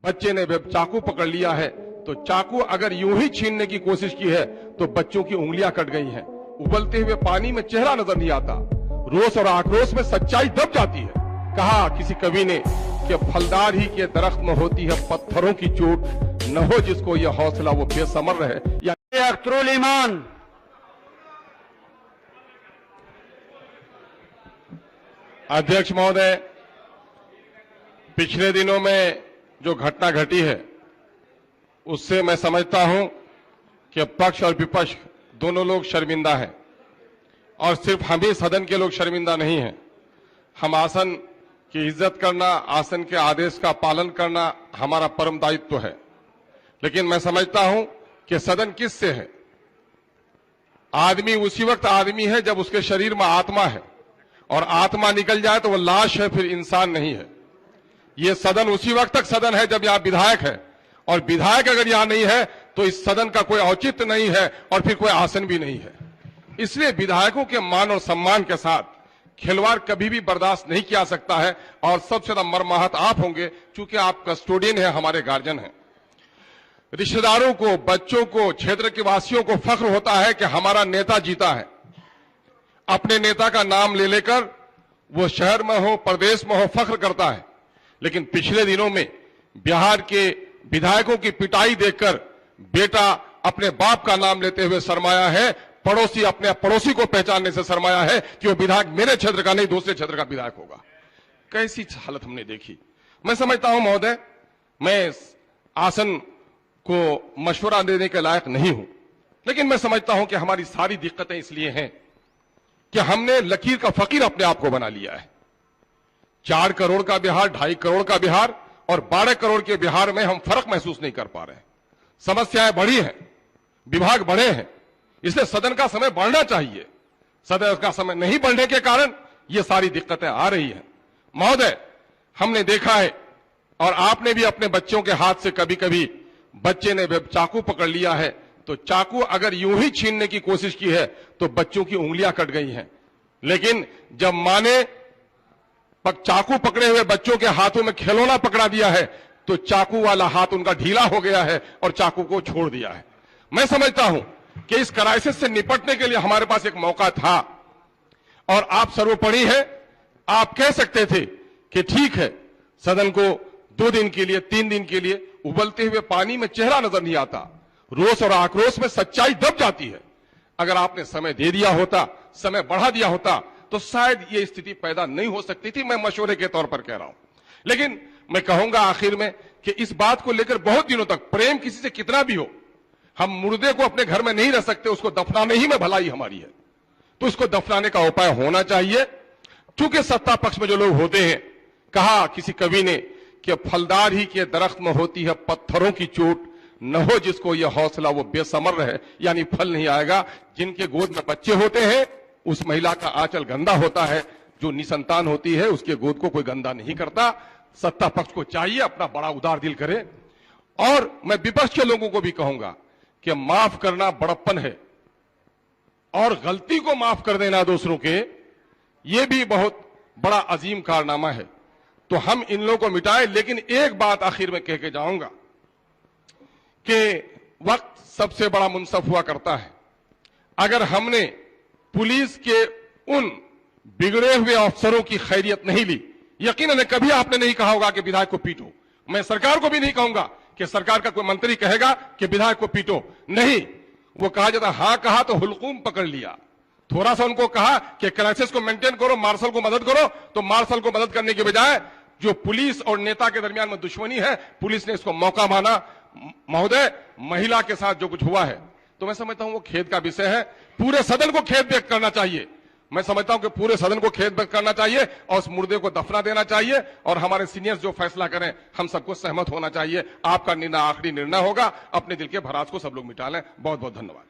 बच्चे ने चाकू पकड़ लिया है तो चाकू अगर यूं ही छीनने की कोशिश की है तो बच्चों की उंगलियां कट गई हैं। उबलते हुए पानी में चेहरा नजर नहीं आता। रोष और आक्रोश में सच्चाई दब जाती है। कहा किसी कवि ने कि फलदार ही के दरख्त में होती है पत्थरों की चोट, न हो जिसको यह हौसला वो बेसमर रहे। या अख्तरुल ईमान। अध्यक्ष महोदय, पिछले दिनों में जो घटना घटी है उससे मैं समझता हूं कि पक्ष और विपक्ष दोनों लोग शर्मिंदा हैं। और सिर्फ हम ही सदन के लोग शर्मिंदा नहीं हैं। हम आसन की इज्जत करना, आसन के आदेश का पालन करना हमारा परम दायित्व है। लेकिन मैं समझता हूं कि सदन किससे है? आदमी उसी वक्त आदमी है जब उसके शरीर में आत्मा है, और आत्मा निकल जाए तो वह लाश है, फिर इंसान नहीं है। यह सदन उसी वक्त तक सदन है जब यहां विधायक है, और विधायक अगर यहां नहीं है तो इस सदन का कोई औचित्य नहीं है और फिर कोई आसन भी नहीं है। इसलिए विधायकों के मान और सम्मान के साथ खिलवाड़ कभी भी बर्दाश्त नहीं किया सकता है। और सबसे ज्यादा मर्माहत आप होंगे, चूंकि आप कस्टोडियन हैं, हमारे गार्जियन हैं। रिश्तेदारों को, बच्चों को, क्षेत्र के वासियों को फख्र होता है कि हमारा नेता जीता है। अपने नेता का नाम ले लेकर वो शहर में हो, प्रदेश में हो, फख्र करता है। लेकिन पिछले दिनों में बिहार के विधायकों की पिटाई देखकर बेटा अपने बाप का नाम लेते हुए शर्माया है, पड़ोसी अपने पड़ोसी को पहचानने से शर्माया है कि वो विधायक मेरे क्षेत्र का नहीं दूसरे क्षेत्र का विधायक होगा। कैसी हालत हमने देखी। मैं समझता हूं महोदय, मैं आसन को मशवरा देने के लायक नहीं हूं, लेकिन मैं समझता हूं कि हमारी सारी दिक्कतें इसलिए हैं कि हमने लकीर का फकीर अपने आप को बना लिया है। 4 करोड़ का बिहार, 2.5 करोड़ का बिहार और 12 करोड़ के बिहार में हम फर्क महसूस नहीं कर पा रहे हैं। समस्याएं बढ़ी हैं, विभाग बढ़े हैं, इसलिए सदन का समय बढ़ना चाहिए। सदन का समय नहीं बढ़ने के कारण ये सारी दिक्कतें आ रही हैं। महोदय, हमने देखा है, और आपने भी अपने बच्चों के हाथ से कभी कभी बच्चे ने चाकू पकड़ लिया है तो चाकू अगर यूं ही छीनने की कोशिश की है तो बच्चों की उंगलियां कट गई हैं। लेकिन जब मां ने चाकू पकड़े हुए बच्चों के हाथों में खिलौना पकड़ा दिया है तो चाकू वाला हाथ उनका ढीला हो गया है और चाकू को छोड़ दिया है। मैं समझता हूं कि इस क्राइसिस से निपटने के लिए हमारे पास एक मौका था, और आप सर्वोपरि हैं। आप कह सकते थे कि ठीक है, सदन को 2 दिन के लिए, 3 दिन के लिए उबलते हुए पानी में चेहरा नजर नहीं आता। रोष और आक्रोश में सच्चाई दब जाती है। अगर आपने समय दे दिया होता, समय बढ़ा दिया होता, तो शायद ये स्थिति पैदा नहीं हो सकती थी। मैं मशवरे के तौर पर कह रहा हूं। लेकिन मैं कहूंगा आखिर में कि इस बात को लेकर बहुत दिनों तक प्रेम किसी से कितना भी हो, हम मुर्दे को अपने घर में नहीं रख सकते, उसको दफनाने ही में भलाई हमारी है। तो उसको दफनाने का उपाय होना चाहिए। चूंकि सत्ता पक्ष में जो लोग होते हैं, कहा किसी कवि ने कि फलदार ही के दरख्त में होती है पत्थरों की चोट, न हो जिसको यह हौसला वो बेसमर रहे, यानी फल नहीं आएगा। जिनके गोद में बच्चे होते हैं उस महिला का आंचल गंदा होता है, जो निसंतान होती है उसके गोद को कोई गंदा नहीं करता। सत्ता पक्ष को चाहिए अपना बड़ा उदार दिल करे। और मैं विपक्ष के लोगों को भी कहूंगा कि माफ करना बड़प्पन है, और गलती को माफ कर देना दूसरों के, यह भी बहुत बड़ा अजीम कारनामा है। तो हम इन लोगों को मिटाएं। लेकिन एक बात आखिर में कह के जाऊंगा कि वक्त सबसे बड़ा मुंसफ हुआ करता है। अगर हमने पुलिस के उन बिगड़े हुए अफसरों की खैरियत नहीं ली, यकीनन कभी आपने नहीं कहा होगा कि विधायक को पीटो। मैं सरकार को भी नहीं कहूंगा कि सरकार का कोई मंत्री कहेगा कि विधायक को पीटो, नहीं। वो कहा जाता हां कहा तो हुलकूम पकड़ लिया। थोड़ा सा उनको कहा कि क्राइसिस को मेंटेन करो, मार्शल को मदद करो, तो मार्शल को मदद करने के बजाय जो पुलिस और नेता के दरमियान में दुश्मनी है, पुलिस ने इसको मौका माना। महोदय, महिला के साथ जो कुछ हुआ है, तो मैं समझता हूं वो खेद का विषय है। पूरे सदन को खेद व्यक्त करना चाहिए। मैं समझता हूं कि पूरे सदन को खेद व्यक्त करना चाहिए और उस मुर्दे को दफना देना चाहिए, और हमारे सीनियर्स जो फैसला करें हम सबको सहमत होना चाहिए। आपका निर्णय आखिरी निर्णय होगा। अपने दिल के भरास को सब लोग मिटा लें। बहुत बहुत धन्यवाद।